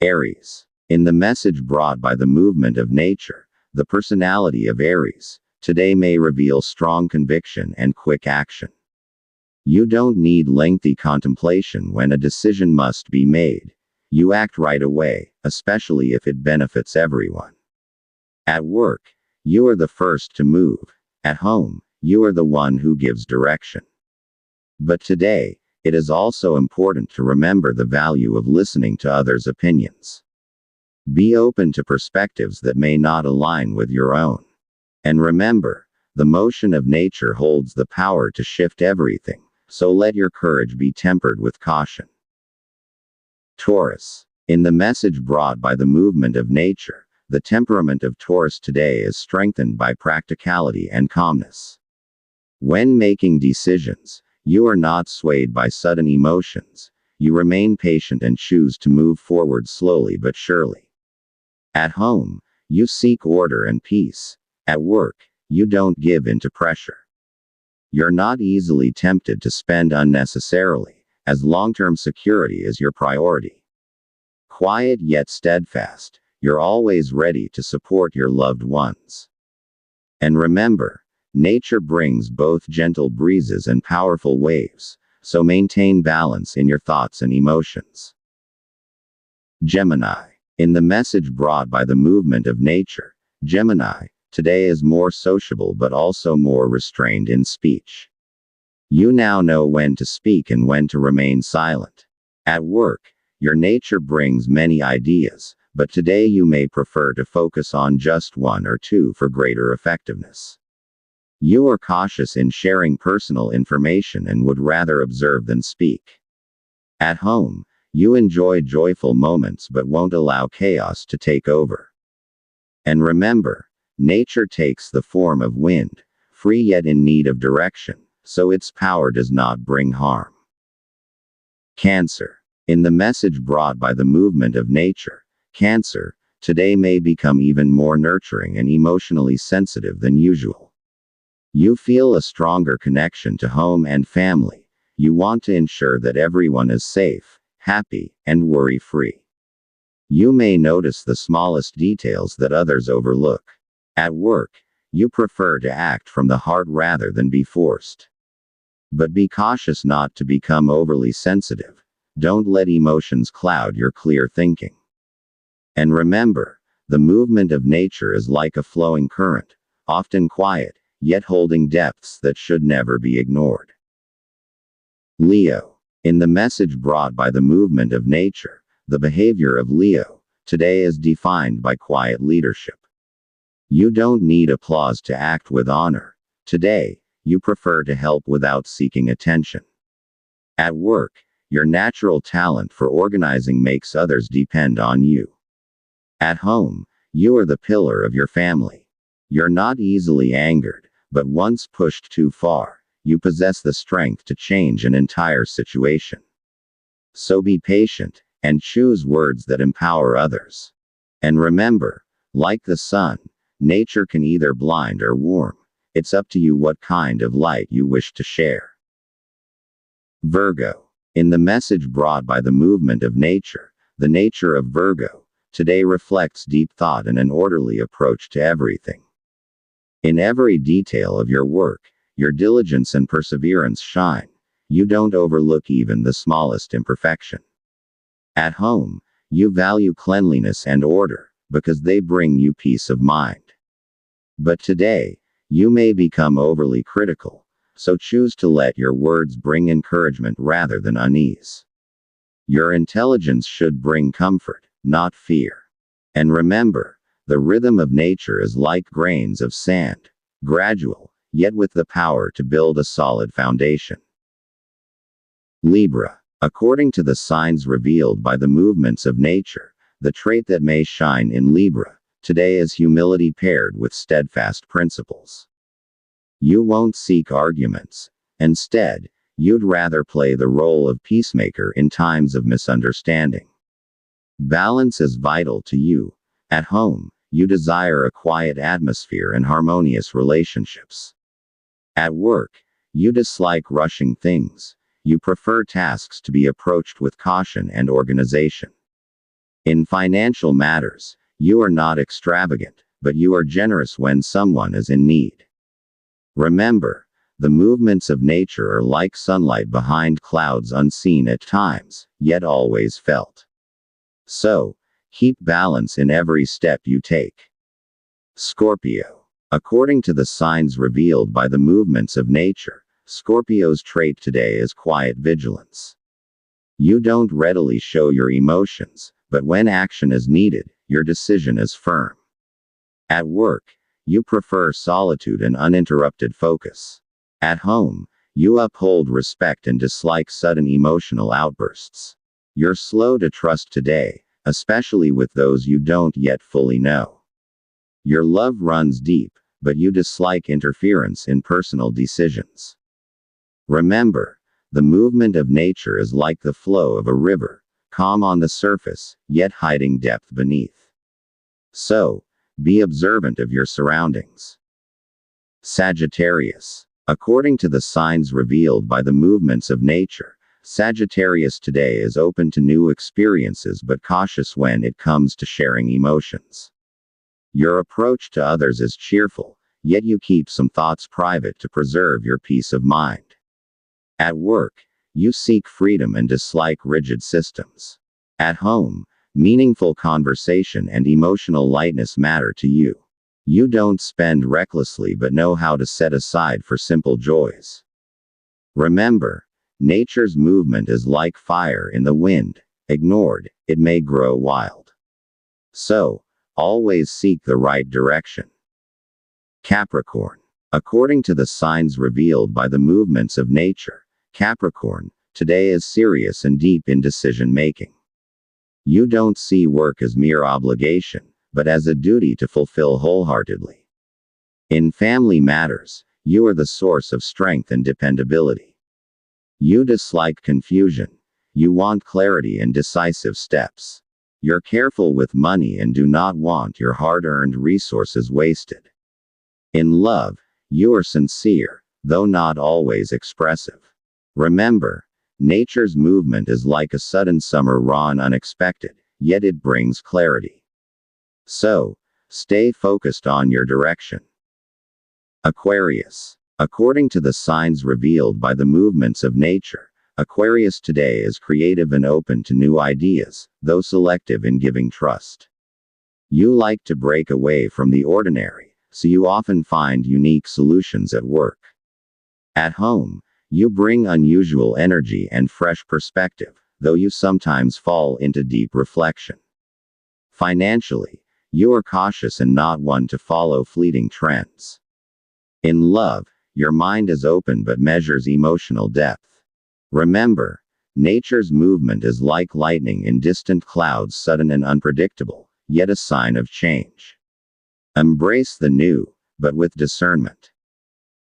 Aries. In the message brought by the movement of nature, the personality of Aries today may reveal strong conviction and quick action. You don't need lengthy contemplation when a decision must be made. You act right away, especially if it benefits everyone. At work, you are the first to move. At home, you are the one who gives direction. But today, it is also important to remember the value of listening to others' opinions. Be open to perspectives that may not align with your own. And remember, the motion of nature holds the power to shift everything, so let your courage be tempered with caution. Taurus. In the message brought by the movement of nature, the temperament of Taurus today is strengthened by practicality and calmness. When making decisions, you are not swayed by sudden emotions. You remain patient and choose to move forward slowly but surely. At home, you seek order and peace. At work, you don't give in to pressure. You're not easily tempted to spend unnecessarily, as long-term security is your priority. Quiet yet steadfast, you're always ready to support your loved ones. And remember, nature brings both gentle breezes and powerful waves, so maintain balance in your thoughts and emotions. Gemini. In the message brought by the movement of nature, Gemini today is more sociable but also more restrained in speech. You now know when to speak and when to remain silent. At work, your nature brings many ideas, but today you may prefer to focus on just one or two for greater effectiveness. You are cautious in sharing personal information and would rather observe than speak. At home, you enjoy joyful moments but won't allow chaos to take over. And remember, nature takes the form of wind, free yet in need of direction, so its power does not bring harm. Cancer. In the message brought by the movement of nature, Cancer today may become even more nurturing and emotionally sensitive than usual. You feel a stronger connection to home and family. You want to ensure that everyone is safe, happy, and worry-free. You may notice the smallest details that others overlook. At work, you prefer to act from the heart rather than be forced. But be cautious not to become overly sensitive. Don't let emotions cloud your clear thinking. And remember, the movement of nature is like a flowing current, often quiet, yet holding depths that should never be ignored. Leo. In the message brought by the movement of nature, the behavior of Leo today is defined by quiet leadership. You don't need applause to act with honor. Today, you prefer to help without seeking attention. At work, your natural talent for organizing makes others depend on you. At home, you are the pillar of your family. You're not easily angered, but once pushed too far, you possess the strength to change an entire situation. So be patient, and choose words that empower others. And remember, like the sun, nature can either blind or warm. It's up to you what kind of light you wish to share. Virgo. In the message brought by the movement of nature, the nature of Virgo today reflects deep thought and an orderly approach to everything. In every detail of your work, your diligence and perseverance shine. You don't overlook even the smallest imperfection. At home, you value cleanliness and order, because they bring you peace of mind. But today, you may become overly critical, so choose to let your words bring encouragement rather than unease. Your intelligence should bring comfort, not fear. And remember, the rhythm of nature is like grains of sand, gradual, yet with the power to build a solid foundation. Libra. According to the signs revealed by the movements of nature, the trait that may shine in Libra today is humility paired with steadfast principles. You won't seek arguments. Instead, you'd rather play the role of peacemaker in times of misunderstanding. Balance is vital to you. At home, you desire a quiet atmosphere and harmonious relationships. At work, you dislike rushing things. You prefer tasks to be approached with caution and organization. In financial matters, you are not extravagant, but you are generous when someone is in need. Remember, the movements of nature are like sunlight behind clouds, unseen at times, yet always felt. So, keep balance in every step you take. Scorpio. According to the signs revealed by the movements of nature, Scorpio's trait today is quiet vigilance. You don't readily show your emotions, but when action is needed, your decision is firm. At work, you prefer solitude and uninterrupted focus. At home, you uphold respect and dislike sudden emotional outbursts. You're slow to trust today, especially with those you don't yet fully know. Your love runs deep, but you dislike interference in personal decisions. Remember, the movement of nature is like the flow of a river, calm on the surface, yet hiding depth beneath. So, be observant of your surroundings. Sagittarius. According to the signs revealed by the movements of nature, Sagittarius today is open to new experiences but cautious when it comes to sharing emotions. Your approach to others is cheerful, yet you keep some thoughts private to preserve your peace of mind. At work, you seek freedom and dislike rigid systems. At home, meaningful conversation and emotional lightness matter to you. You don't spend recklessly but know how to set aside for simple joys. Remember, nature's movement is like fire in the wind. Ignored, it may grow wild. So, always seek the right direction. Capricorn. According to the signs revealed by the movements of nature, Capricorn, today is serious and deep in decision making. You don't see work as mere obligation, but as a duty to fulfill wholeheartedly. In family matters, you are the source of strength and dependability. You dislike confusion. You want clarity and decisive steps. You're careful with money and do not want your hard-earned resources wasted. In love, you are sincere, though not always expressive. Remember, nature's movement is like a sudden summer raw and unexpected, yet it brings clarity. So, stay focused on your direction. Aquarius. According to the signs revealed by the movements of nature, Aquarius today is creative and open to new ideas, though selective in giving trust. You like to break away from the ordinary, so you often find unique solutions at work. At home, you bring unusual energy and fresh perspective, though you sometimes fall into deep reflection. Financially, you are cautious and not one to follow fleeting trends. In love, your mind is open but measures emotional depth. Remember, nature's movement is like lightning in distant clouds, sudden and unpredictable, yet a sign of change. Embrace the new, but with discernment.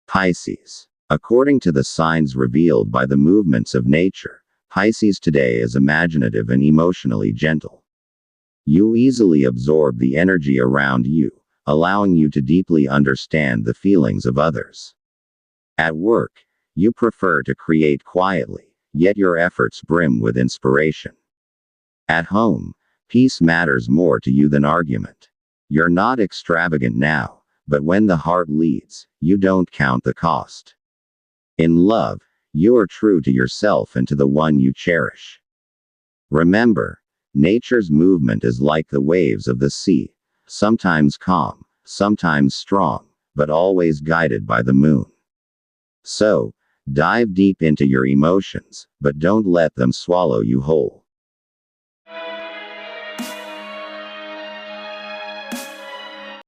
Pisces. According to the signs revealed by the movements of nature, Pisces today is imaginative and emotionally gentle. You easily absorb the energy around you, allowing you to deeply understand the feelings of others. At work, you prefer to create quietly, yet your efforts brim with inspiration. At home, peace matters more to you than argument. You're not extravagant now, but when the heart leads, you don't count the cost. In love, you are true to yourself and to the one you cherish. Remember, nature's movement is like the waves of the sea, sometimes calm, sometimes strong, but always guided by the moon. So, dive deep into your emotions, but don't let them swallow you whole.